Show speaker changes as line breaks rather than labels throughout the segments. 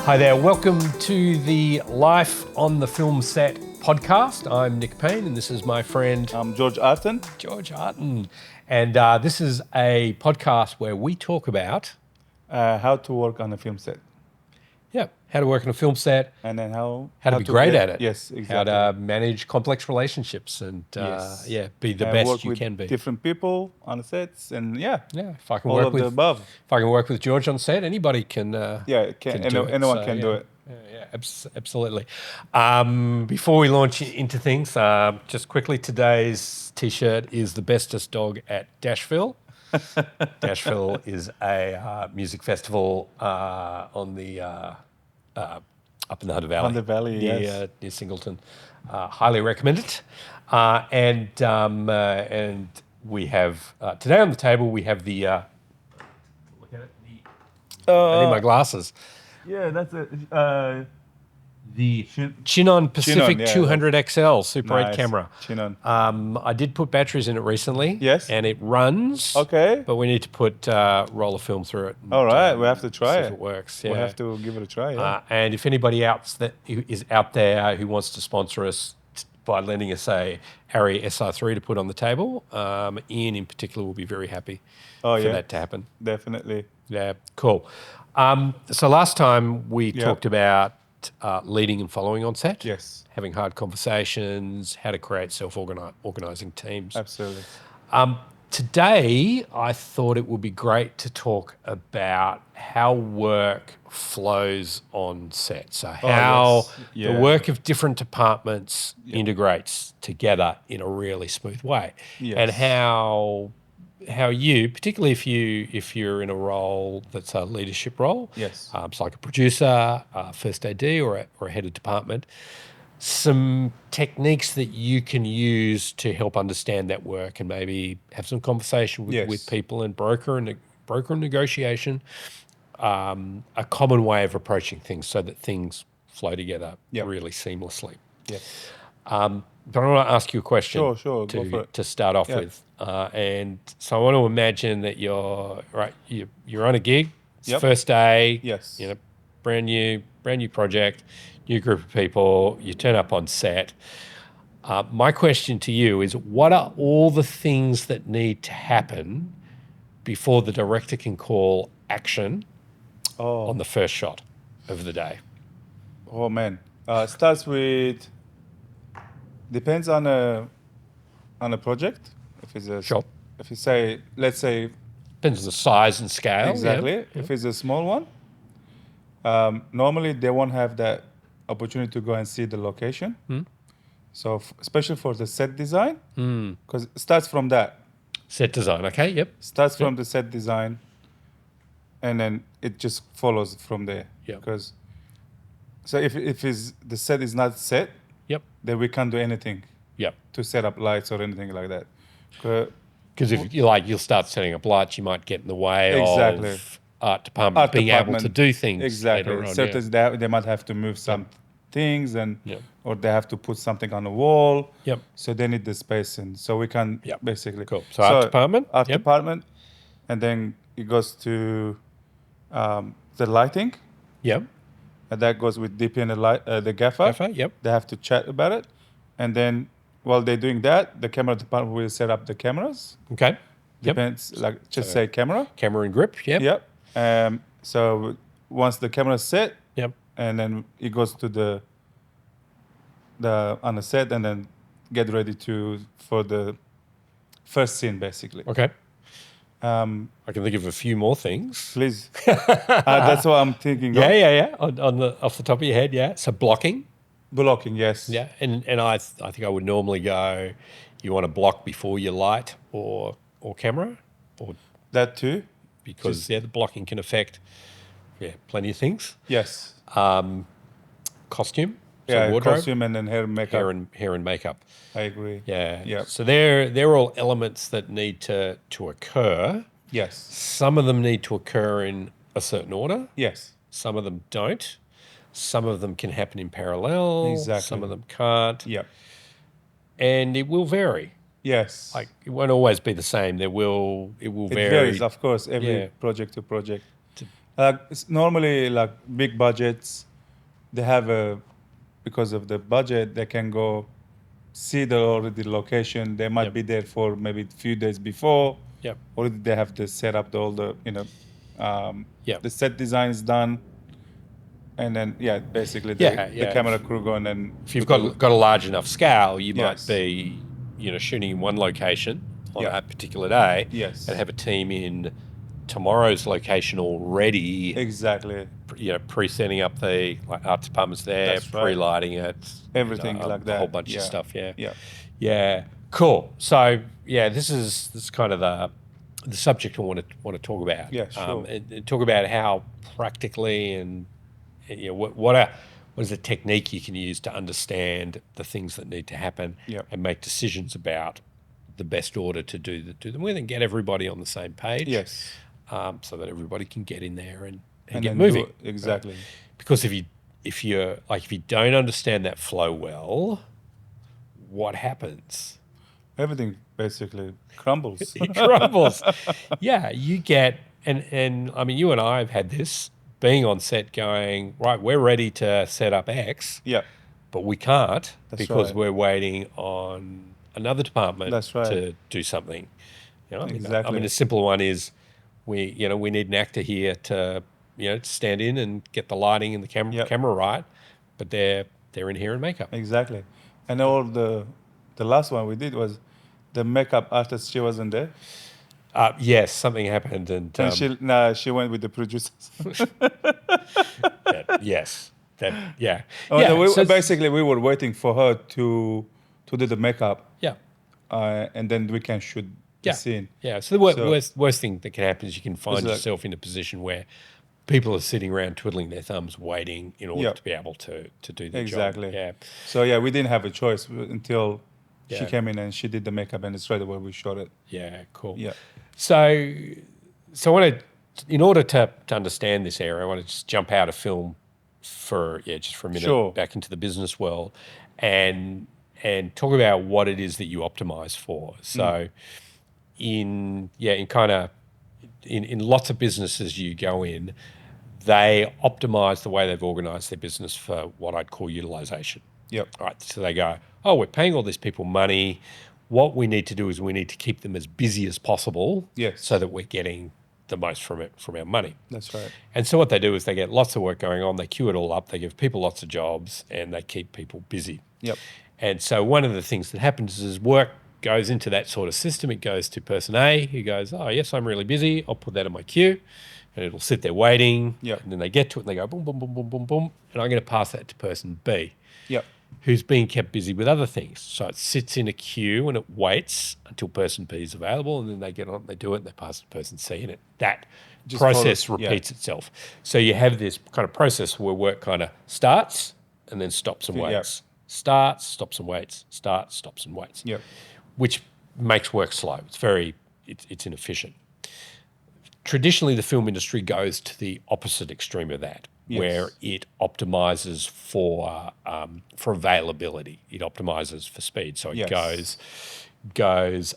Hi there, welcome to the Life on the Film Set podcast. I'm Nick Payne and this is my friend
I'm George Arton.
George Arton. And this is a podcast where we talk about
How to work on a film set.
How to work on a film set,
And then how
to be great
get,
at it.
Yes, exactly.
How to manage complex relationships and
Yes.
be the
And
best
work
you
with
can be.
different people on the sets and
If I can
all
work
of
with
the above.
if I can work with George on set, anybody can.
Anyone can do it.
Absolutely. Before we launch into things, just quickly, today's T-shirt is the bestest dog at Dashville. Dashville is a music festival on the up in the Hunter Valley.
Hunter Valley, yes.
Near Singleton. Highly recommend it. And we have today on the table we have the. Look at it. I need my glasses.
Yeah, that's it.
The Chinon Pacific
Chinon,
200 XL Super 8
nice.
camera.
Chinon.
I did put batteries in it recently.
Yes.
And it runs.
Okay.
But we need to put roller film through it.
All right, we have to try
see
it.
if it works. Yeah.
We'll have to give it a try. Yeah.
And if anybody else that is out there who wants to sponsor us by lending us a Arri SR3 to put on the table, Ian in particular will be very happy for that to happen.
Definitely.
Yeah, cool. So last time we talked about leading and following on set.
Yes.
Having hard conversations, how to create self-organising teams.
Absolutely.
Today, I thought it would be great to talk about how work flows on set. So how the work of different departments integrates together in a really smooth way.
Yes.
And how you, particularly if you're in a role that's a leadership role,
Yes.
it's like a producer, first AD, or a head of department, some techniques that you can use to help understand that work and maybe have some conversation with people and broker and negotiation, a common way of approaching things so that things flow together really seamlessly.
Yes.
But I want to ask you a question
Sure. Go for it.
to start off with. And so I want to imagine that you're on a gig, it's the first day,
Yes.
brand new project, new group of people, you turn up on set. My question to you is, what are all the things that need to happen before the director can call action on the first shot of the day?
Oh man, starts with depends on a project. If it's a if you say, let's say,
depends on the size and scale.
Exactly. If it's a small one, normally they won't have that opportunity to go and see the location. So especially for the set design, because it starts from that.
Set design. Okay. Yep.
Starts from the set design, and then it just follows from there.
Yep.
Because so if the set is not set, then we can't do anything.
Yep.
To set up lights or anything like that.
Because if you'll start setting up lights, you might get in the way of art department being able to do things.
Exactly.
Later on,
Certain they might have to move some things or they have to put something on the wall.
Yep.
So they need the space in. So we can basically.
Cool. So art department.
Art department, and then it goes to the lighting.
Yep.
And that goes with DP and the gaffer.
Yep.
They have to chat about it, and then while they're doing that, the camera department will set up the cameras.
Okay.
Depends, say camera.
Camera and grip. Yep.
Yep. So once the camera is set, and then it goes to the on the set, and then get ready for the first scene, basically.
Okay. I can think of a few more things.
Please. That's what I'm thinking.
Yeah. Off the top of your head, So blocking.
Blocking, yes.
Yeah, and I think I would normally go, you want to block before you light or camera, or
that too,
because the blocking can affect plenty of things.
Yes.
Costume. So wardrobe,
costume and then hair and makeup.
Hair and makeup.
I agree.
Yeah. So they're all elements that need to occur.
Yes.
Some of them need to occur in a certain order.
Yes.
Some of them don't. Some of them can happen in parallel.
Exactly.
Some of them can't.
Yep.
And it will vary.
Yes.
Like it won't always be the same. It will vary.
It varies, of course, every project to project. It's normally like big budgets, they have a, because of the budget, they can go see the already location. They might
Yep.
be there for maybe a few days before.
Yep.
Already they have to set up all the,
Yep.
the set design is done. And then, basically
Yeah,
the
yeah.
camera crew go and then.
If you've got a large enough scale, you
Yes.
might be, shooting in one location on
Yeah.
a particular day,
Yes.
and have a team in tomorrow's location already.
Exactly.
Pre-setting up the art departments there,
That's right.
pre-lighting it,
Everything like that.
a whole bunch
Yeah.
of stuff. Yeah.
Yeah.
Yeah. Cool. So this is kind of the subject I want to talk about.
Yeah, sure.
And talk about how practically and what is the technique you can use to understand the things that need to happen,
Yep.
and make decisions about the best order to do them with, and get everybody on the same page.
Yes.
So that everybody can get in there and get
then
moving.
Exactly.
Because if you don't understand that flow well, what happens?
Everything basically crumbles.
It crumbles. Yeah, you get and I mean, you and I have had this, being on set going, right, we're ready to set up X,
Yeah.
but we can't because
right.
we're waiting on another department
That's right.
to do something.
Exactly.
I mean, a simple one is we need an actor here to stand in and get the lighting and the camera right, but they're in here in makeup.
Exactly. And all the last one we did was the makeup artist. She wasn't there.
Yes, something happened, and
she went with the producers.
yes, yeah.
Basically, we were waiting for her to do the makeup.
Yeah.
And then we can shoot the scene.
Yeah. So the worst thing that can happen is you can find yourself in a position where people are sitting around twiddling their thumbs, waiting in order to be able to do their job.
Exactly.
Yeah.
So we didn't have a choice until she came in and she did the makeup, and straight away we shot it.
Yeah. Cool.
Yeah.
So I want to, in order to understand this area, I want to just jump out of film for a minute, back into the business world, and talk about what it is that you optimize for. So in lots of businesses you go in, they optimize the way they've organized their business for what I'd call utilization.
Yep.
All right. So they go, oh, we're paying all these people money. What we need to do is we need to keep them as busy as possible, so that we're getting the most from our money.
That's right.
And so what they do is they get lots of work going on, they queue it all up, they give people lots of jobs, and they keep people busy.
Yep.
And so one of the things that happens is work goes into that sort of system. It goes to person A, who goes, oh, yes, I'm really busy. I'll put that in my queue. And it'll sit there waiting.
Yep.
And then they get to it and they go, boom, boom, boom, boom, boom, boom. And I'm going to pass that to person B.
Yep.
Who's being kept busy with other things. So it sits in a queue and it waits until person B is available, and then they get on, they do it, and they pass it to person C, and that process repeats itself. So you have this kind of process where work kind of starts and then stops and waits. Starts, stops and waits, starts, stops and waits.
Yep.
Which makes work slow. It's inefficient. Traditionally, the film industry goes to the opposite extreme of that, where it optimizes for availability. It optimizes for speed. So it goes.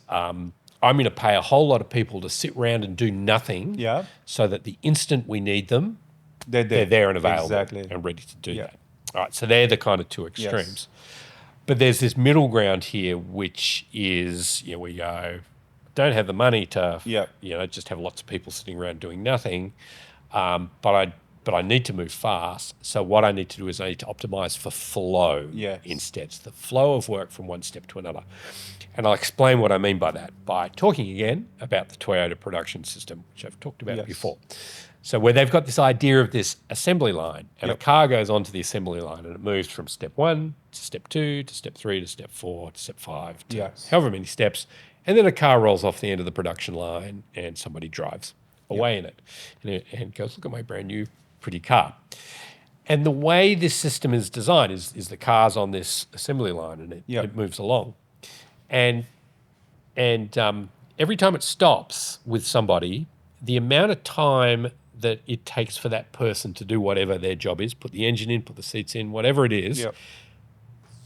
I'm going to pay a whole lot of people to sit around and do nothing, so that the instant we need them, they're there and available and ready to do that. All right, so they're the kind of two extremes. But there's this middle ground here, which is, we go, don't have the money to, just have lots of people sitting around doing nothing, but I need to move fast. So what I need to do is I need to optimize for flow instead. It's the flow of work from one step to another. And I'll explain what I mean by that by talking again about the Toyota production system, which I've talked about before. So where they've got this idea of this assembly line, and a car goes onto the assembly line and it moves from step 1 to step 2 to step 3 to step 4 to step 5 to however many steps. And then a car rolls off the end of the production line and somebody drives away in it and goes, look at my brand new pretty car. And the way this system is designed is the car's on this assembly line and it moves along. And every time it stops with somebody, the amount of time that it takes for that person to do whatever their job is, put the engine in, put the seats in, whatever it is,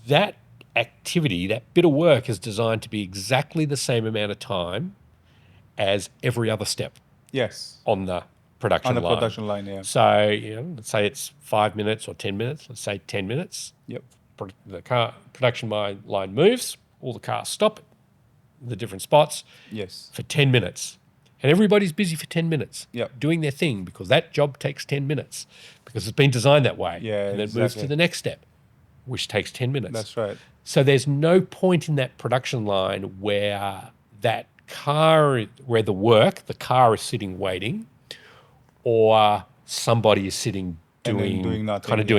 that activity, that bit of work is designed to be exactly the same amount of time as every other step on the production
On the
line.
production line, yeah.
So, let's say it's 5 minutes or 10 minutes. Let's say 10 minutes.
Yep.
The production line moves. All the cars stop at the different spots
Yes.
for 10 minutes. And everybody's busy for 10 minutes
Yep.
doing their thing because that job takes 10 minutes because it's been designed that way.
Yeah,
and then it moves to the next step, which takes 10 minutes.
That's right.
So there's no point in that production line where the car is sitting waiting, or somebody is sitting doing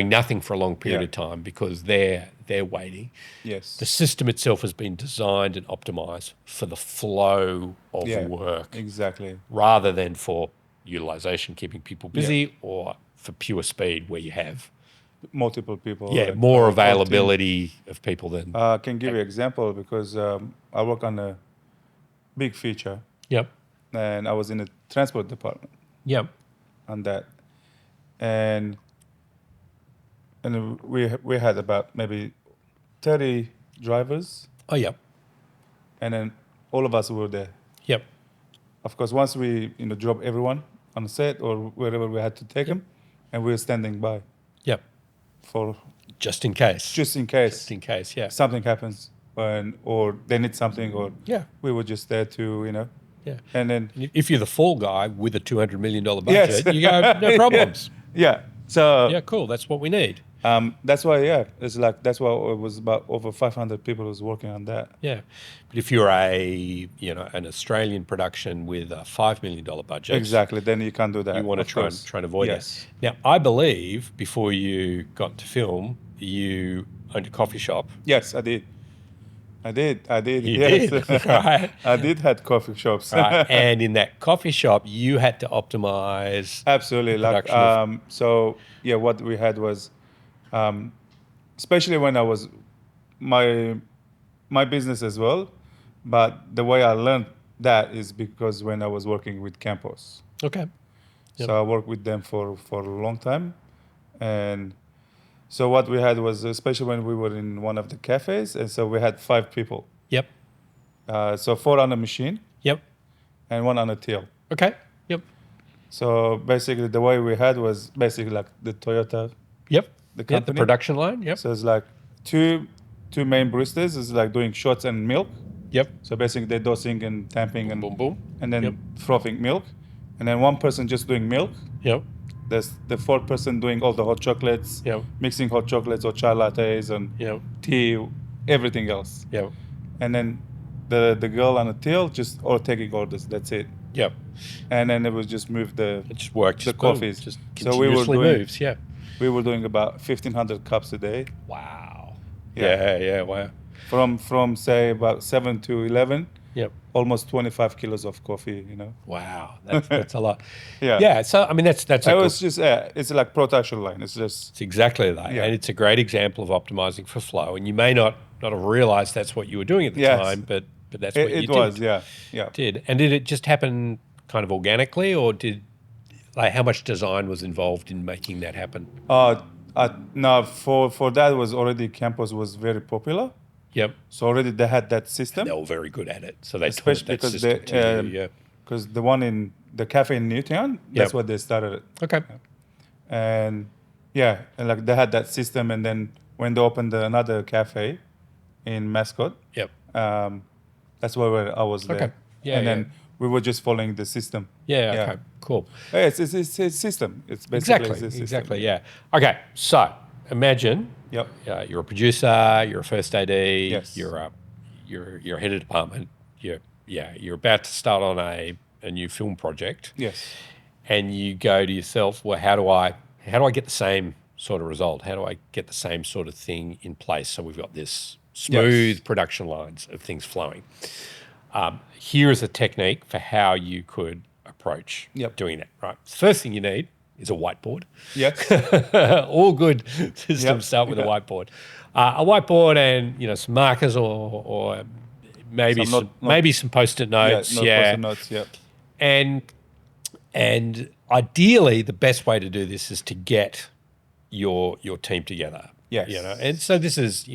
nothing for a long period of time because they're waiting.
Yes.
The system itself has been designed and optimized for the flow of work.
Exactly.
Rather than for utilization, keeping people busy, or for pure speed where you have
multiple people.
More availability of people than.
I can give you an example because I work on a big feature.
Yep.
And I was in the transport department.
Yep.
On that, and we had about maybe 30 drivers.
Oh, yep.
And then all of us were there.
Yep.
Of course, once we drop everyone on set or wherever we had to take them, and we were standing by.
Yep.
For
just in case.
Just in case.
Just in case, yeah.
Something happens, or they need something, or we were just there to
Yeah.
And then
if you're the fall guy with a $200 million budget, you go, no problems.
Yeah. So
yeah, cool. That's what we need.
That's why, it's like, that's why it was about over 500 people who was working on that.
Yeah. But if you're an Australian production with a $5 million budget.
Exactly. Then you can't do that.
You want to try and avoid that. Now, I believe before you got to film, you owned a coffee shop.
Yes, I did. You
yes. did, right?
I did have coffee shops.
Right. And in that coffee shop, you had to optimize.
Absolutely. What we had was, especially when I was my business as well, but the way I learned that is because when I was working with Campos.
Okay.
Yep. So I worked with them for a long time, and so what we had was, especially when we were in one of the cafes, and so we had 5 people.
Yep.
So 4 on a machine.
Yep.
And 1 on a till.
Okay. Yep.
So basically, the way we had was basically like the Toyota.
Yep.
The company.
The production line. Yep.
So it's like two main baristas is like doing shots and milk.
Yep.
So basically, they're dosing and tamping and
boom, boom,
and then frothing milk, and then one person just doing milk.
Yep.
There's the 4th person doing all the hot chocolates, mixing hot chocolates or chai lattes and tea, everything else.
Yep.
And then the girl on the till just taking orders. That's it.
Yep.
And then it was just move the
it just worked
the coffees.
Just continuously moves. Yeah.
We were doing about 1,500 cups a day.
Wow. Yeah. Wow.
From say about 7 to 11.
Yep.
Almost 25 kilos of coffee,
Wow, that's a lot.
Yeah.
Yeah. So I mean, that's.
It was just it's like production line. It's
exactly that, and it's a great example of optimizing for flow. And you may not have realized that's what you were doing at the time, but that's what you did.
It was, yeah.
Did it just happen kind of organically, or how much design was involved in making that happen?
No, for that was already Campos was very popular.
Yep.
So already they had that system.
And they were very good at it. So they taught that system to you.
Because the one in the cafe in Newtown, that's what they started it.
Okay.
And like they had that system, and then when they opened another cafe in Mascot, that's where I was there.
Okay. Yeah.
And then we were just following the system.
Yeah. Okay. Cool.
It's a system. It's basically a system.
Exactly. Yeah. Okay. So imagine.
Yep.
You're a producer. You're a first AD.
Yes.
You're a head of department. You're about to start on a new film project.
Yes.
And you go to yourself, well, how do I get the same sort of result? How do I get the same sort of thing in place? So we've got this smooth production lines of things flowing. Here is a technique for how you could approach doing that. Right. The first thing you need is a whiteboard.
Yes.
All good systems start with a whiteboard. A whiteboard and some markers or maybe some post-it notes.
Post-it notes. Yep.
And ideally, the best way to do this is to get your team together.
Yes.
And so this is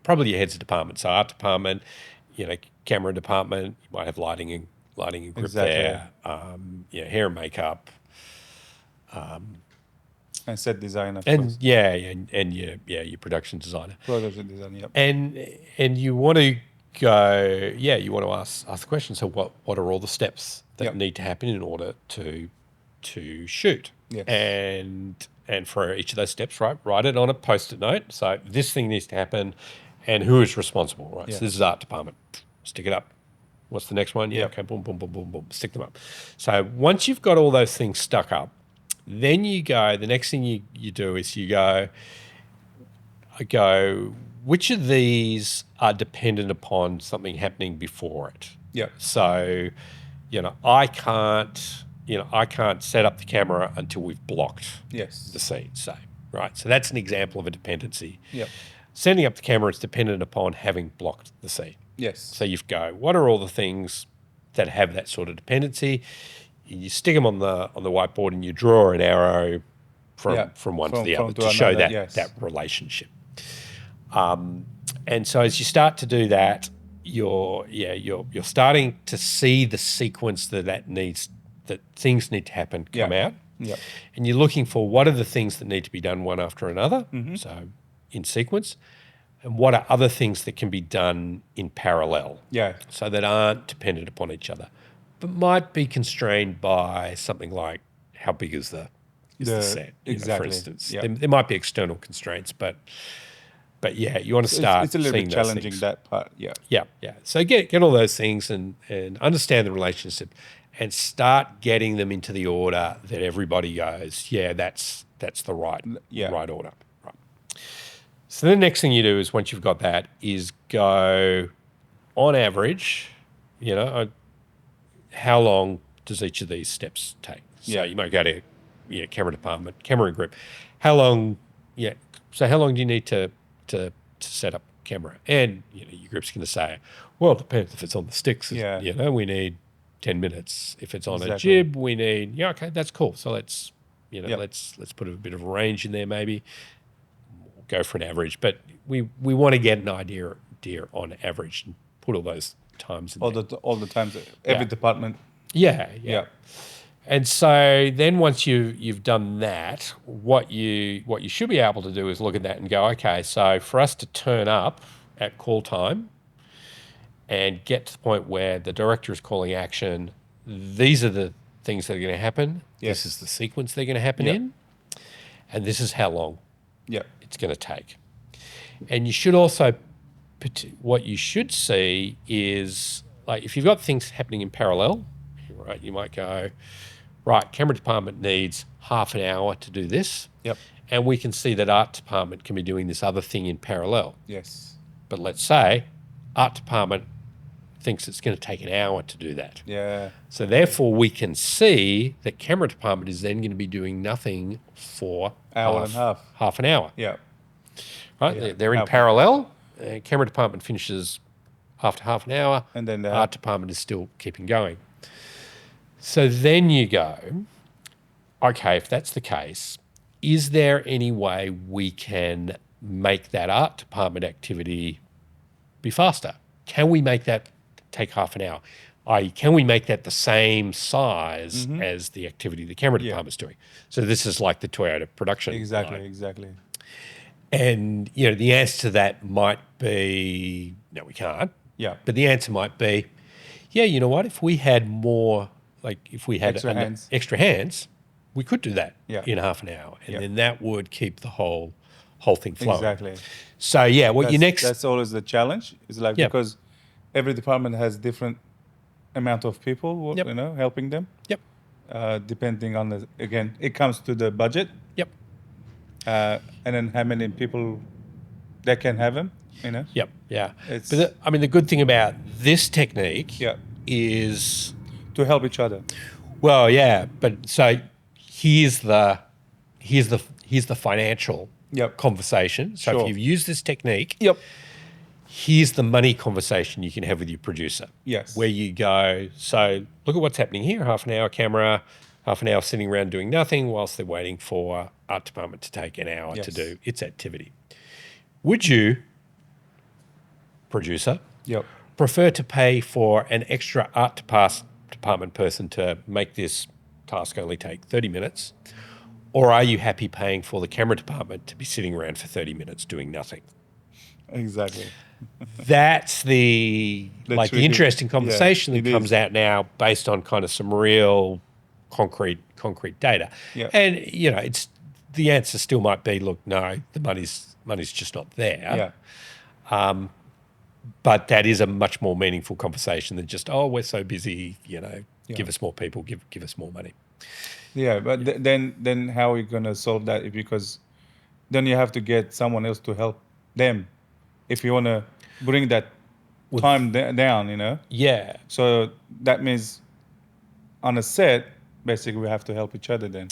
probably your heads of department. So art department, camera department. You might have lighting and grip there. Hair and makeup.
And set designer.
And your production designer.
Production design, yep.
And you want to go, you want to ask the question. So what are all the steps that need to happen in order to shoot?
Yes.
And for each of those steps, right, write it on a post-it note. So this thing needs to happen, and who is responsible, right?
Yeah.
So this is art department. Stick it up. What's the next one? Yeah,
Yep.
okay, boom, boom, boom, boom, boom. Stick them up. So once you've got all those things stuck up, then you go, the next thing you do is you go, which of these are dependent upon something happening before it?
Yeah.
So, I can't set up the camera until we've blocked
Yes.
the scene, say, right? So that's an example of a dependency.
Yep.
Setting up the camera is dependent upon having blocked the scene.
Yes.
So you go, what are all the things that have that sort of dependency? You stick them on the whiteboard and you draw an arrow from one to the other to show that relationship. And so as you start to do that, you're starting to see the sequence that things need to happen come out.
Yeah.
And you're looking for what are the things that need to be done one after another, so in sequence, and what are other things that can be done in parallel, so that aren't dependent upon each other, but might be constrained by something like how big is the set,
exactly.
for instance.
Yeah.
There might be external constraints, but you want to start.
It's a little bit challenging,
things.
that part. Yeah.
Yeah. So get all those things and understand the relationship, and start getting them into the order that everybody goes, that's the right order. Right. So the next thing you do is, once you've got that, is go, on average, how long does each of these steps take? So you might go to camera department, camera group. How long? So how long do you need to set up camera? And your group's going to say, well, it depends if it's on the sticks. We need 10 minutes. If it's on a jib, we need okay, that's cool. So let's let's put a bit of a range in there, maybe. We'll go for an average, but we want to get an idea on average and put all those times in
all
there.
all the times, every department.
Yeah. And so then once you've done that, what you should be able to do is look at that and go, okay, so for us to turn up at call time and get to the point where the director is calling action, these are the things that are going to happen.
Yes.
This is the sequence they're going to happen in, and this is how long it's going to take. And you should also, what you should see is, like, if you've got things happening in parallel, right, you might go, right, camera department needs half an hour to do this.
Yep.
And we can see that art department can be doing this other thing in parallel.
Yes.
But let's say art department thinks it's going to take an hour to do that.
Yeah.
So therefore we can see that camera department is then going to be doing nothing for half an hour.
Yeah.
Right?
Yeah.
They're in parallel. Camera department finishes after half an hour.
And then
art department is still keeping going. So then you go, okay, if that's the case, is there any way we can make that art department activity be faster? Can we make that take half an hour? Can we make that the same size as the activity the camera department's doing? So this is like the Toyota production line.
Exactly.
And, the answer to that might be, no, we can't.
Yeah.
But the answer might be, you know what, if we had more... Like if we had extra hands, we could do that in half an hour, and then that would keep the whole thing flowing.
Exactly.
So
that's always the challenge. It's like because every department has different amount of people, helping them.
Yep.
Depending on it comes to the budget.
Yep.
And then how many people they can have them.
Yep. Yeah. But the good thing about this technique is
to help each other.
Well, yeah, but so here's the financial conversation. So if you've used this technique, here's the money conversation you can have with your producer.
Yes.
Where you go, so look at what's happening here, half an hour camera, half an hour sitting around doing nothing whilst they're waiting for art department to take an hour to do its activity. Would you, producer, prefer to pay for an extra art department person to make this task only take 30 minutes? Or are you happy paying for the camera department to be sitting around for 30 minutes doing nothing?
Exactly.
That's the interesting conversation that comes out now based on kind of some real concrete data.
Yeah.
And it's the answer still might be, look, no, the money's just not there.
Yeah.
But that is a much more meaningful conversation than just, we're so busy, give us more people, give us more money.
Yeah, but then how are you going to solve that? Because then you have to get someone else to help them if you want to bring that time down,
Yeah.
So that means on a set, basically we have to help each other then.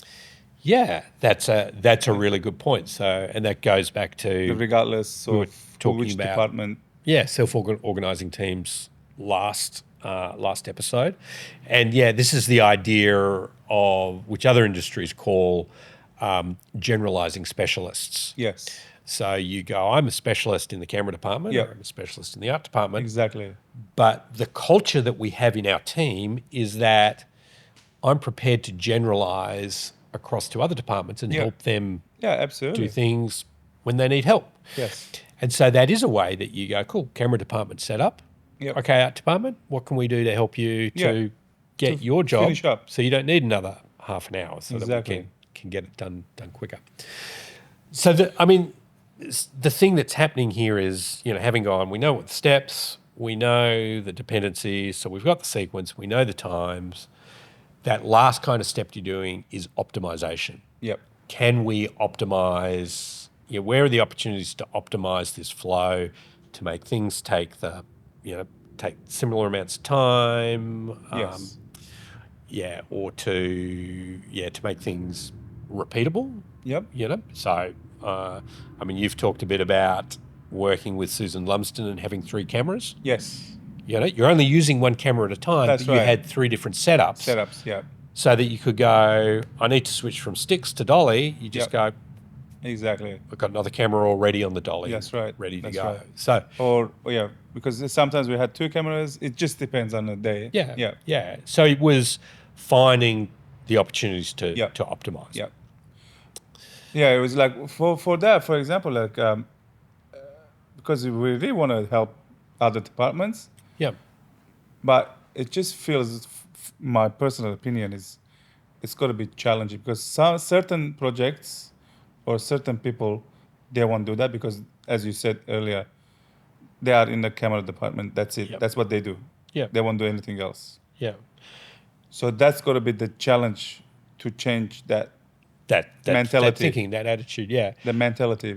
Yeah, that's a really good point. So, and that goes back to
regardless of which department.
Yeah, self-organizing teams last episode, and yeah, this is the idea of which other industries call generalizing specialists.
Yes.
So you go, I'm a specialist in the camera department,
Yep.
or I'm a specialist in the art department.
Exactly.
But the culture that we have in our team is that I'm prepared to generalize across to other departments and help them
absolutely
do things when they need help.
Yes.
And so that is a way that you go, cool, camera department set up.
Yep.
Okay, art department, what can we do to help you to get your job
finish up
so you don't need another half an hour so that we can get it done quicker. So, the thing that's happening here is, having gone, we know what the steps, we know the dependencies, so we've got the sequence, we know the times. That last kind of step you're doing is optimization.
Yep.
Can we optimize? Where are the opportunities to optimize this flow to make things take similar amounts of time?
Yes.
Or to make things repeatable.
Yep.
So, you've talked a bit about working with Susan Lumsden and having 3 cameras.
Yes.
You're only using 1 camera at a time,
That's
but
right.
you had 3 different setups.
Yeah.
So that you could go, I need to switch from sticks to dolly. You just go,
exactly.
I've got another camera already on the dolly.
That's right.
Ready to
That's
go.
Right.
So,
because sometimes we had 2 cameras. It just depends on the day.
Yeah. So it was finding the opportunities to optimize.
Yeah. Yeah, it was like for that, for example, like because we really want to help other departments.
Yeah.
But it just feels, my personal opinion is, it's got to be challenging because certain projects or certain people, they won't do that because, as you said earlier, they are in the camera department. That's it.
Yep.
That's what they do.
Yeah.
They won't do anything else.
Yeah.
So that's got to be the challenge to change that mentality,
that thinking, that attitude. Yeah.
The mentality.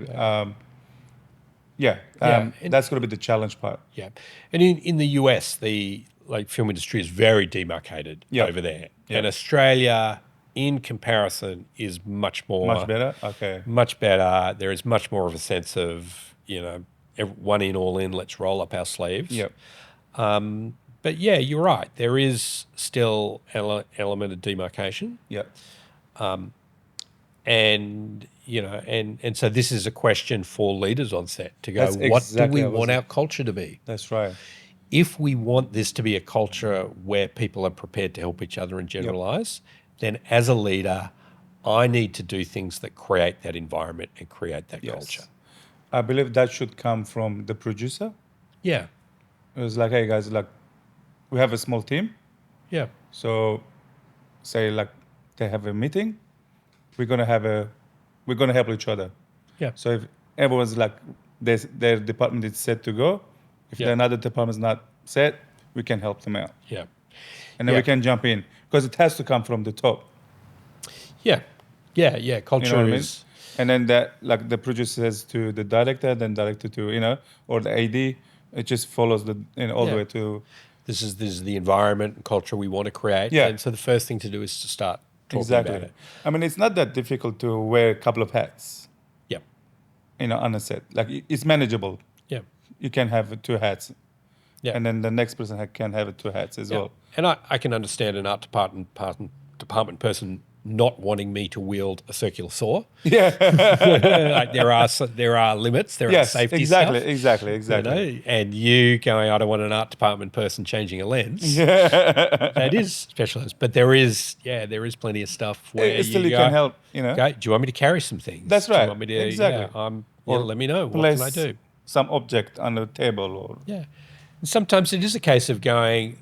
That's going to be the challenge part.
Yeah. And in the US, the film industry is very demarcated over there.
Yep.
And Australia, in comparison, is much
better. Okay.
Much better. There is much more of a sense of, one in, all in, let's roll up our sleeves.
Yep.
But yeah, you're right. There is still an element of demarcation.
Yep.
And so this is a question for leaders on set to go, what do we want our culture to be?
That's right.
If we want this to be a culture where people are prepared to help each other and generalize, then as a leader, I need to do things that create that environment and create that culture.
I believe that should come from the producer.
Yeah.
It was like, hey guys, we have a small team.
Yeah.
So say they have a meeting, we're gonna help each other.
Yeah.
So if everyone's their department is set to go, if another department's not set, we can help them out.
Yeah.
And then we can jump in because it has to come from the top.
Yeah. Yeah. Culture is.
And then that, the producer says to the director, then director to, or the AD, it just follows all the way to.
This is the environment and culture we want to create.
Yeah.
And so the first thing to do is to start talking about it.
It's not that difficult to wear a couple of hats.
Yeah.
On a set. It's manageable.
Yeah.
You can have 2 hats.
Yeah.
And then the next person can have 2 hats as well.
And I can understand an art department person not wanting me to wield a circular saw.
Yeah.
Like there are limits, there are
Yes,
safety
exactly,
stuff.
exactly.
And you going, I don't want an art department person changing a lens.
Yeah.
That is specialist. But there is plenty of stuff where
Still,
you
you
go,
can help,
okay, do you want me to carry some things?
That's
Do you
right.
want me to,
Exactly. Or
let me know. What can I
place
do?
some object on the table or...
Yeah. And sometimes it is a case of going,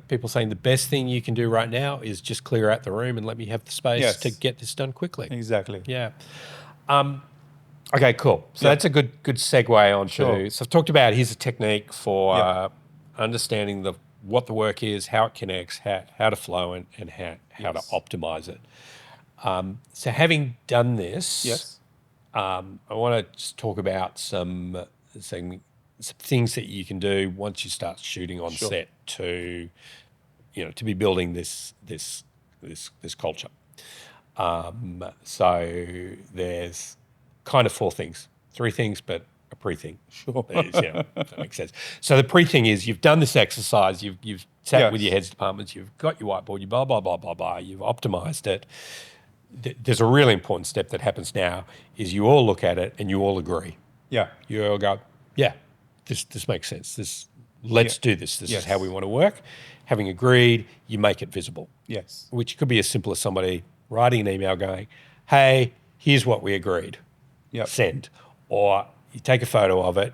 people saying the best thing you can do right now is just clear out the room and let me have the space to
Yes.
get this done quickly.
Exactly.
Yeah. Okay, cool. So
Yep.
that's a good segue onto.
Sure.
So I've talked about here's a technique for
Yep.
understanding what the work is, how it connects, how to flow, and how to
Yes.
optimize it. So having done this,
Yes.
I want to just talk about some things that you can do once you start shooting on
Sure.
set to be building this culture. So there's kind of three things, but a pre-thing.
Sure.
If that makes sense. So the pre-thing is you've done this exercise, you've sat with
Yes.
your heads departments, you've got your whiteboard, you blah, blah, blah, blah, blah, you've optimized it. There's a really important step that happens now is you all look at it and you all agree.
Yeah.
You all go, yeah, this makes sense. Let's do this. This
Yes.
is how we want to work. Having agreed, you make it visible.
Yes.
Which could be as simple as somebody writing an email going, hey, here's what we agreed.
Yep.
Send. Or you take a photo of it,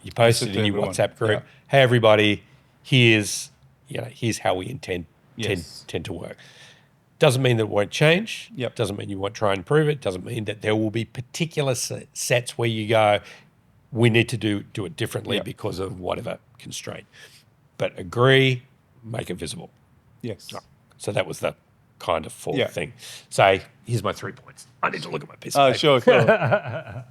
you post
Send
it
to
in your
everyone.
WhatsApp group.
Yeah.
Hey, everybody, here's how we intend
Yes.
to work. Doesn't mean that it won't change.
Yep.
Doesn't mean you won't try and improve it. Doesn't mean that there will be particular sets where you go, we need to do it differently
Yep.
because of whatever constraint. But agree, make it visible.
Yes.
So that was the kind of fourth
Yeah.
thing. So here's my 3 points. I need to look at my piece of paper.
Sure.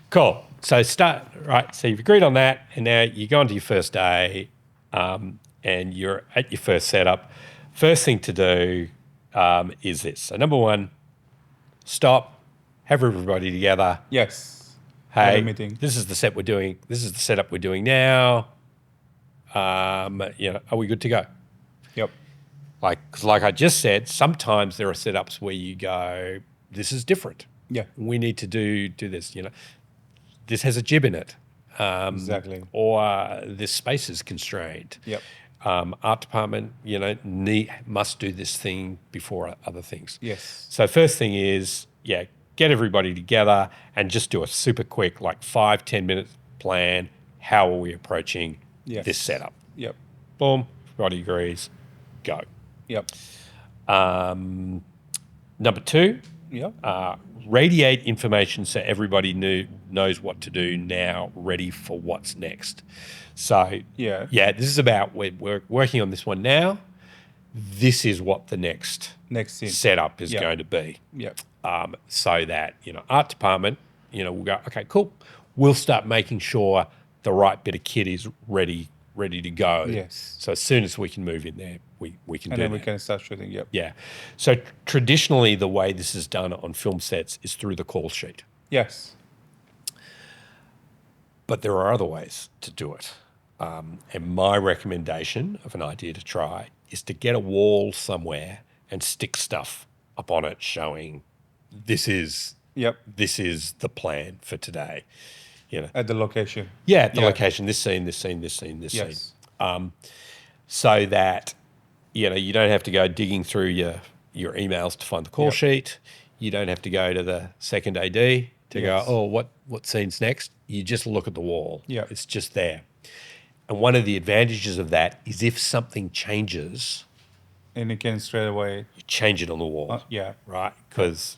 Cool. So so you've agreed on that, and now you go on to your first day, and you're at your first setup. First thing to do is this. So number one, stop, have everybody together.
Yes. Have
Hey,
a meeting.
this is the set we're doing. This is the setup we're doing now. Are we good to go?
Yep.
Because like I just said, sometimes there are setups where you go, this is different.
Yeah.
We need to do this. This has a jib in it.
Exactly.
Or this space is constrained.
Yep.
Art department, must do this thing before other things.
Yes.
So first thing is, get everybody together and just do a super quick, 5-10 minute plan. How are we approaching this setup?
Yep.
Boom, everybody agrees, go.
Yep.
Number two,
Yep.
radiate information so everybody knows what to do now, ready for what's next. So this is about we're working on this one now. This is what the next
scene
setup is going to be.
Yep.
So that art department, we'll go, okay, cool. We'll start making sure the right bit of kit is ready to go.
Yes.
So as soon as we can move in there, we can do that.
And then we can start shooting. Yep.
Yeah. So traditionally, the way this is done on film sets is through the call sheet.
Yes.
But there are other ways to do it. And my recommendation of an idea to try is to get a wall somewhere and stick stuff up on it showing this is the plan for today.
At the location.
Yeah, at the location, this scene, this scene, this scene, this scene. So that, you don't have to go digging through your emails to find the call sheet. You don't have to go to the second AD to go, oh, what scene's next? You just look at the wall.
Yeah.
It's just there. And one of the advantages of that is if something changes,
and you can straight away
you change it on the wall. Right? Because,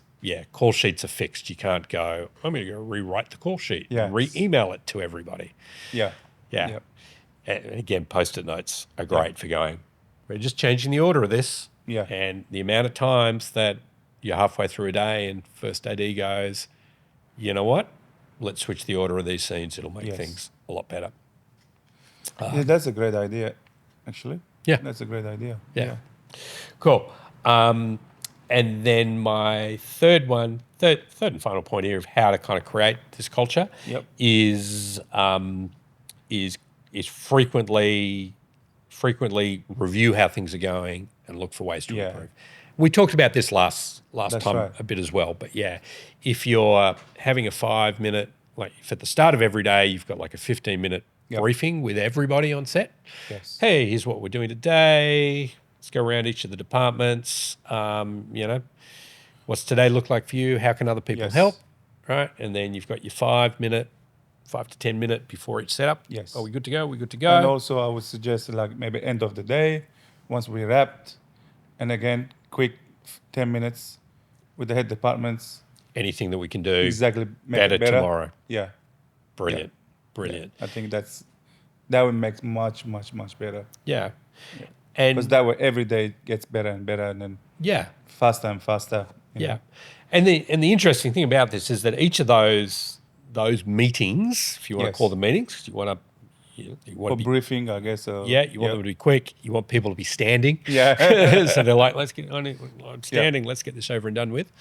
call sheets are fixed. You can't go, I'm going to go rewrite the call sheet and re-email it to everybody.
Yeah.
And again, Post-it notes are great for going, we're just changing the order of this.
Yeah.
And the amount of times that you're halfway through a day and first AD goes, you know what? Let's switch the order of these scenes. It'll make things a lot better.
That's a great idea, actually.
Yeah.
That's a great idea.
Yeah. Cool. And then my third and final point here of how to kind of create this culture is frequently review how things are going and look for ways to improve. We talked about this last
That's
time
right.
a bit as well, but yeah, if you're having a 5 minute, like if at the start of every day you've got like a 15-minute
Yep.
briefing with everybody on set.
Yes.
Hey, here's what we're doing today. Let's go around each of the departments. What's today look like for you? How can other people
Yes.
help? Right, and then you've got your 5 to 10 minute before each setup.
Yes.
Are we good to go? We good to go?
And also, I would suggest like maybe end of the day, once we wrapped, and again, quick 10 minutes with the head departments.
Anything that we can do
Exactly. Make
better
it better
tomorrow.
Yeah.
Brilliant. Brilliant.
I think that would make much better.
Yeah.
Because
And
that way every day gets better and better, and then
yeah.
faster and faster. you
Yeah.
know.
And the interesting thing about this is that each of those meetings, if you want
Yes.
to call them meetings, 'cause you want to
For briefing, I guess.
you want them to be quick. You want people to be standing.
Yeah.
So they're like, let's get on it. I'm standing. Let's get this over and done with.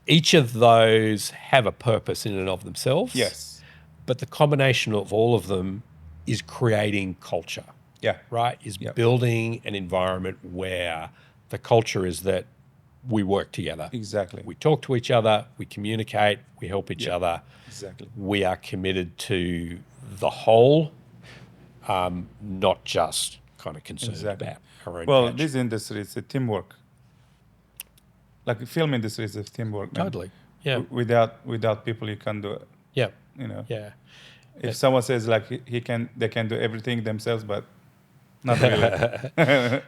Each of those have a purpose in and of themselves.
Yes.
But the combination of all of them is creating culture,
Yeah.
right? Is
Yep.
building an environment where the culture is that we work together.
Exactly.
We talk to each other, we communicate, we help each other.
Exactly.
We are committed to the whole, not just kind of concerned
Exactly.
about our own
Well,
patch.
this industry is a teamwork. Like the film industry is a teamwork. man.
Totally. Yeah.
Without people, you can't do it.
Yeah.
You know.
Yeah.
If someone says like they can do everything themselves, but not really.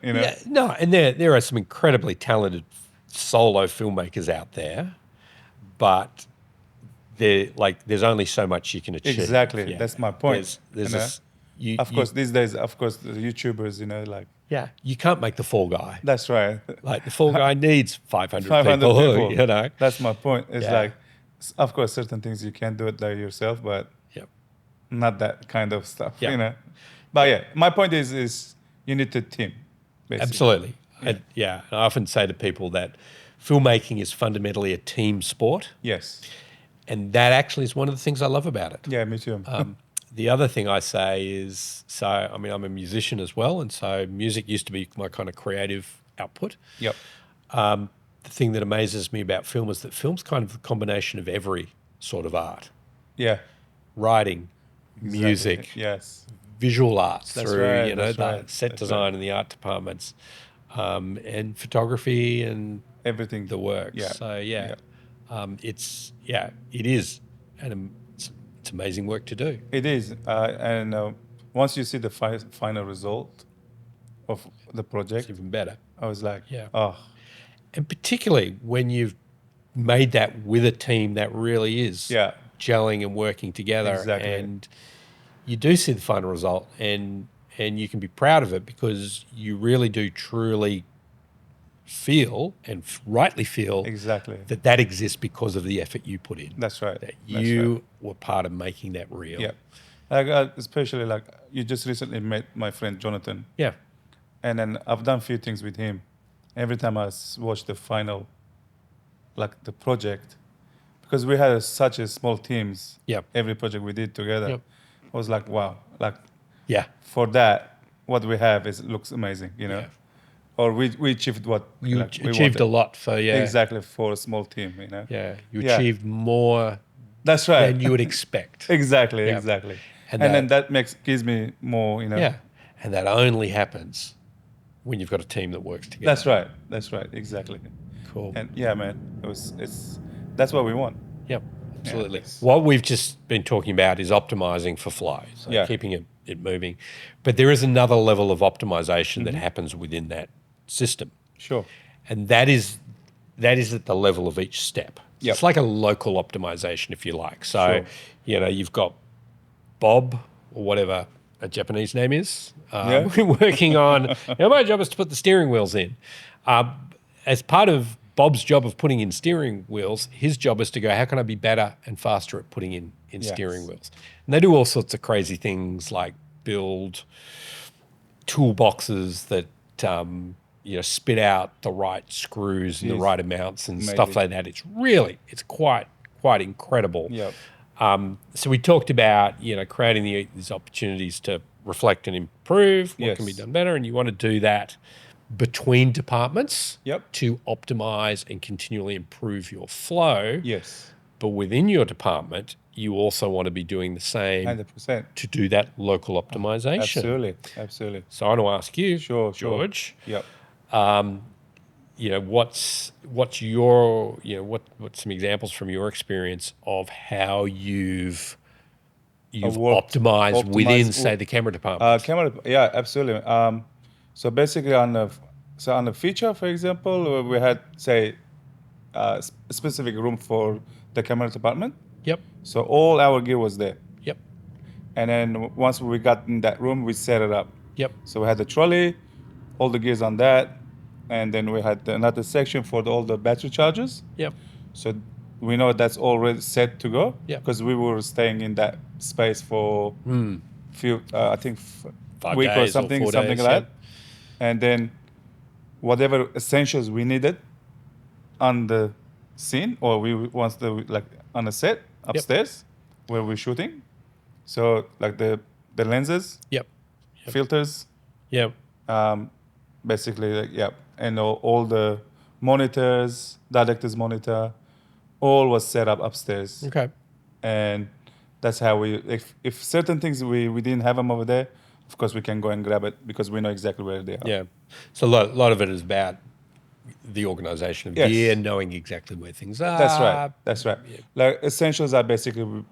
you know.
Yeah, no, and there are some incredibly talented solo filmmakers out there, but there's only so much you can achieve.
Exactly.
Yeah.
That's my point.
There's
You know?
this, you,
Of
you-
course, these days, the YouTubers, like
yeah, you can't make the Fall Guy.
that's right.
Like the Fall Guy needs 500
500
people,
people.
you know.
That's my point. It's
Yeah.
like, of course, certain things you can't do it by yourself, but
Yep.
not that kind of stuff.
Yeah.
But yeah, my point is you need to team. Basically.
Absolutely. And I often say to people that filmmaking is fundamentally a team sport,
Yes.
and that actually is one of the things I love about it.
Yeah, me too.
The other thing I say is, I'm a musician as well, and so music used to be my kind of creative output.
Yep.
The thing that amazes me about film is that film's kind of a combination of every sort of art.
Yeah.
Writing,
Exactly.
music,
Yes.
visual arts
That's
through,
right,
the
that's right,
set
that's
design and the art departments, and photography and
Everything.
the work.
Yeah.
So
Yeah.
it is, and it's amazing work to do.
It is, and once you see the final result of the
It's
project,
even better.
I was like,
Yeah.
oh,
And particularly when you've made that with a team that really is
yeah,
gelling and working together,
Exactly.
and you do see the final result, and you can be proud of it because you really do truly feel and rightly feel
exactly.
that exists because of the effort you put in.
That's right.
That
That's
you
right.
were part of making that real.
Yeah. Especially like you just recently met my friend Jonathan,
Yeah.
and then I've done a few things with him. Every time I watch the final, like the project, because we had such a small teams.
Yep.
Every project we did together,
Yep.
I was like, wow, like
Yeah.
for that, what we have looks amazing,
Yeah.
Or we achieved what
You
like, we
achieved
wanted.
a lot for,
Exactly for a small team,
Yeah. You
Yeah.
achieved more
That's right.
than you would expect.
Exactly,
Yeah.
exactly.
And
And, then that gives me more,
Yeah. And that only happens when you've got a team that works together.
That's right. That's right. Exactly.
Cool.
And yeah, man, that's what we want.
Yep, absolutely.
it's-
What we've just been talking about is optimizing for flow, so
Yeah.
keeping it moving. But there is another level of optimization
Mm-hmm.
that happens within that system,
Sure.
and that is at the level of each step. So
Yep.
It's like a local optimization, if you like. So,
Sure.
You've got Bob or whatever a Japanese name is,
Yeah.
working on, my job is to put the steering wheels in. As part of Bob's job of putting in steering wheels, his job is to go, how can I be better and faster at putting in
Yes.
steering wheels? And they do all sorts of crazy things like build toolboxes that, spit out the right screws and the
Yes.
right amounts and stuff
Amazing.
like that. It's quite incredible.
Yep.
So we talked about, creating these opportunities to reflect and improve what can be
Yes.
done better. And you want to do that between departments
Yep.
to optimize and continually improve your flow.
Yes.
But within your department, you also want to be doing the same
100%.
to do that local optimization.
Absolutely. Absolutely.
So I want to ask you,
Sure.
George,
Yep.
what's your, what's some examples from your experience of how you've optimized within, say, the camera department?
Yeah, absolutely. So basically, on the feature, for example, we had say a specific room for the camera department.
Yep.
So all our gear was there,
Yep.
and then once we got in that room, we set it up.
Yep.
So we had the trolley, all the gears on that, and then we had another section for all the battery chargers.
Yep.
So we know that's already set to go.
Yeah.
Because we were staying in that space for few, I think,
5
week or
days
something,
4
something
days,
like that. And then whatever essentials we needed on the scene, or we once the like on a set upstairs where we're shooting. So like the lenses,
Yep.
filters,
Yep.
basically, and all the monitors, director's monitor, all was set up upstairs.
Okay.
And that's how if certain things we didn't have them over there, of course we can go and grab it because we know exactly where they are.
Yeah. So a lot of it is about the organization of gear, knowing exactly where things are.
That's right. Yeah. Like essentials are basically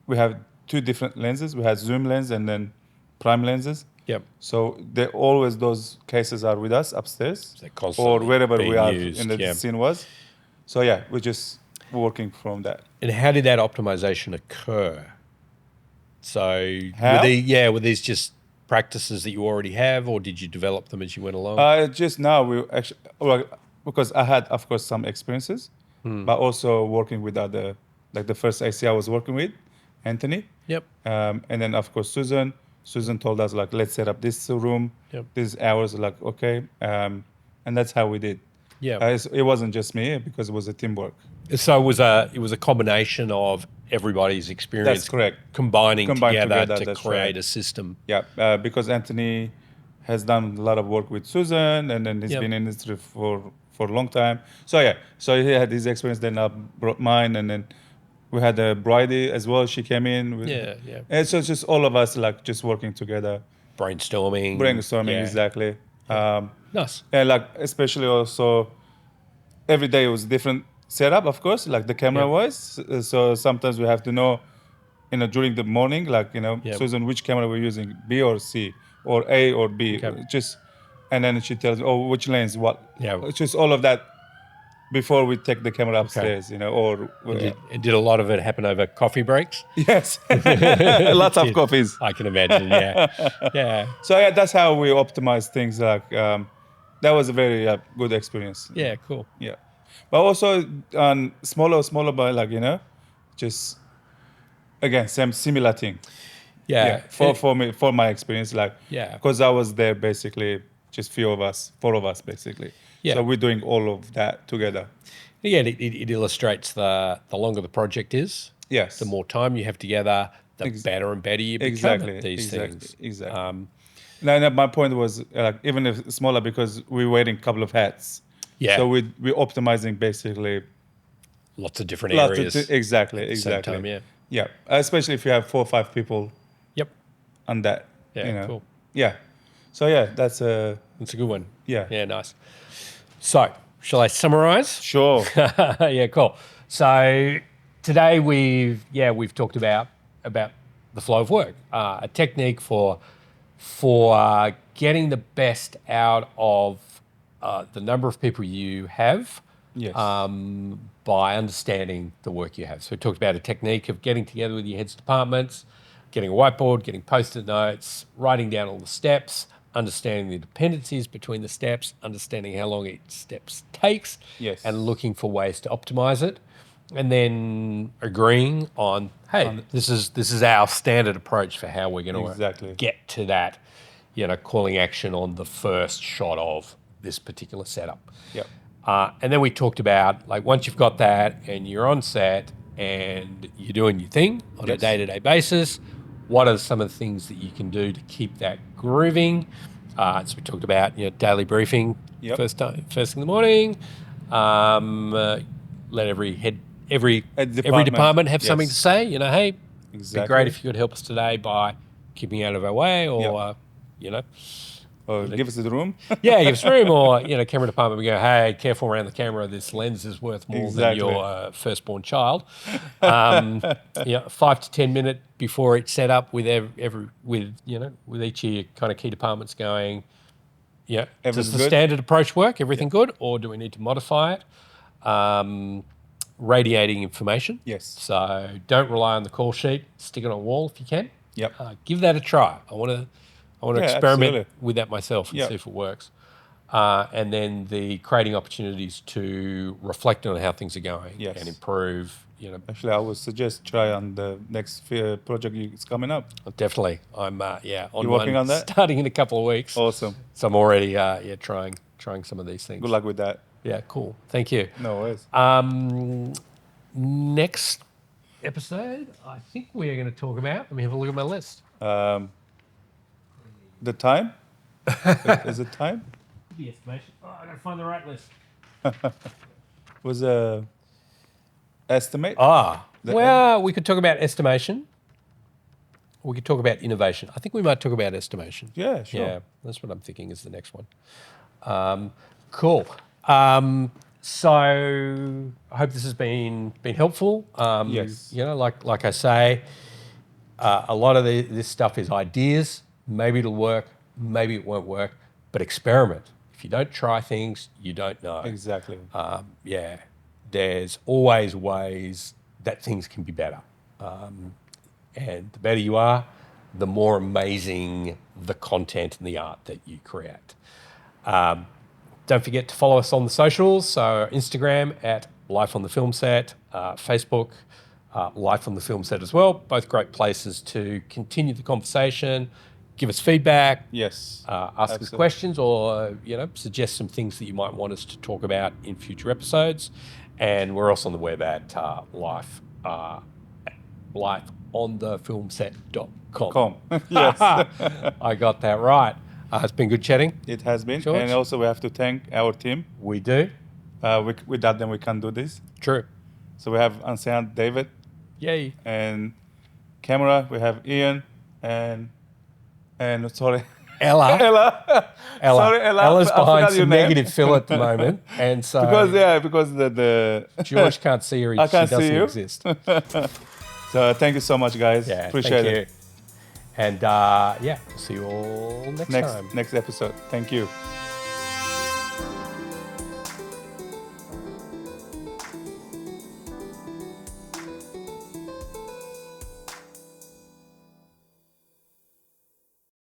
we have two different lenses. We have zoom lens and then prime lenses.
Yep.
So those cases are with us upstairs
So
or wherever we are
used,
in the scene was. So yeah, we're just working from that.
And how did that optimization occur? So
how?
Were these just practices that you already have, or did you develop them as you went along?
Just now we actually, because I had of course some experiences, but also working with other, like the first AC I was working with, Anthony.
Yep.
And then of course Susan. Susan told us like, let's set up this room, these hours. Like okay, and that's how we did.
Yeah.
It wasn't just me because it was a teamwork.
So it was a combination of everybody's experience.
That's correct.
Combining together to create a system.
Yeah, because Anthony has done a lot of work with Susan, and then he's been in the industry for a long time. So he had his experience. Then I brought mine, and then we had a Bridie as well. She came in. And so it's just all of us like just working together.
Brainstorming,
exactly.
Nice.
And like especially also, every day it was different setup, of course, like the camera wise. So sometimes we have to know, during the morning, like Susan, which camera we're using, B or C, or A or B. Just, and then she tells me, oh, which lens, what.
Yeah.
It's just all of that before we take the camera upstairs, or.
Did a lot of it happen over coffee breaks?
Yes, lots of coffees.
I can imagine. Yeah.
So that's how we optimize things. Like that was a very good experience.
Yeah, cool.
Yeah, but also on smaller, but like just again similar thing.
Yeah.
For me, for my experience, like because I was there basically, just 4 of us basically. Yeah. So we're doing all of that together.
Yeah, it illustrates the longer the project is.
Yes.
The more time you have together, the better and better you become at these things.
Exactly. Now, my point was even if smaller, because we're wearing a couple of hats. Yeah. So we're optimizing basically
lots of different areas.
Exactly.
Same time,
Yeah. Especially if you have 4 or 5 people.
Yep.
On that.
Yeah. Cool.
Yeah. So that's a
good one.
Yeah.
Yeah. Nice. So, shall I summarize?
Sure.
Yeah. Cool. So today we've talked about the flow of work, a technique for getting the best out of the number of people you have.
Yes.
By understanding the work you have. So we talked about a technique of getting together with your heads departments, getting a whiteboard, getting post-it notes, writing down all the steps, understanding the dependencies between the steps, understanding how long each step takes, and looking for ways to optimize it, and then agreeing on, hey, this is our standard approach for how we're going to get to that, calling action on the first shot of this particular setup.
Yep.
And then we talked about, like, once you've got that and you're on set and you're doing your thing on a day-to-day basis, what are some of the things that you can do to keep that grooving? As we talked about, daily briefing,
Yep.
first thing in the morning. Let every department have something to
Yes.
say. Hey, it'd be
Exactly.
great if you could help us today by keeping out of our way, or
Or give us the room.
yeah, give us room, or camera department, we go, hey, careful around the camera. This lens is worth more than
Exactly.
your firstborn child. 5 to 10 minutes before it's set up with with each of your kind of key departments going, does the
good?
standard approach work? Everything good, or do we need to modify it? Radiating information.
Yes.
So don't rely on the call sheet. Stick it on a wall if you can.
Yep.
Give that a try. I want to experiment
absolutely.
with that myself and see if it works. And then the creating opportunities to reflect on how things are going and improve.
Actually, I would suggest try on the next project it's coming up.
Definitely, I'm on
You're working on that?
starting in a couple of weeks.
Awesome.
So I'm already trying some of these things.
Good luck with that.
Yeah, cool. Thank you.
No worries.
Next episode, I think we are going to talk about. Let me have a look at my list.
The time? Is it time?
The estimation. Oh, I got to find the right list.
Was a estimate?
Well, we could talk about estimation. We could talk about innovation. I think we might talk about estimation.
Yeah, sure.
Yeah, that's what I'm thinking is the next one. Cool. So I hope this has been helpful.
Yes.
Like I say, a lot of this stuff is ideas. Maybe it'll work, maybe it won't work, but experiment. If you don't try things, you don't know.
Exactly.
There's always ways that things can be better. And the better you are, the more amazing the content and the art that you create. Don't forget to follow us on the socials. So Instagram at Life on the Film Set, Facebook, Life on the Film Set as well. Both great places to continue the conversation, give us feedback,
Yes.
ask us questions, or suggest some things that you might want us to talk about in future episodes. And we're also on the web at lifeonthefilmset.com.
Yes.
I got that right. It's been good chatting.
It has been.
George?
And also we have to thank our team.
We do.
Without them, we can't do this.
True.
So we have Ancient David.
Yay.
And camera, we have Ian and sorry.
Ella.
Sorry, Ella.
Ella's
I
behind
forgot your
some
name.
negative fill at the moment. And so
because the
George can't see her.
I can't
she doesn't
see you.
exist.
So thank you so much, guys.
Yeah,
Appreciate
thank
it.
you. And we'll see you all next time.
Next episode. Thank you.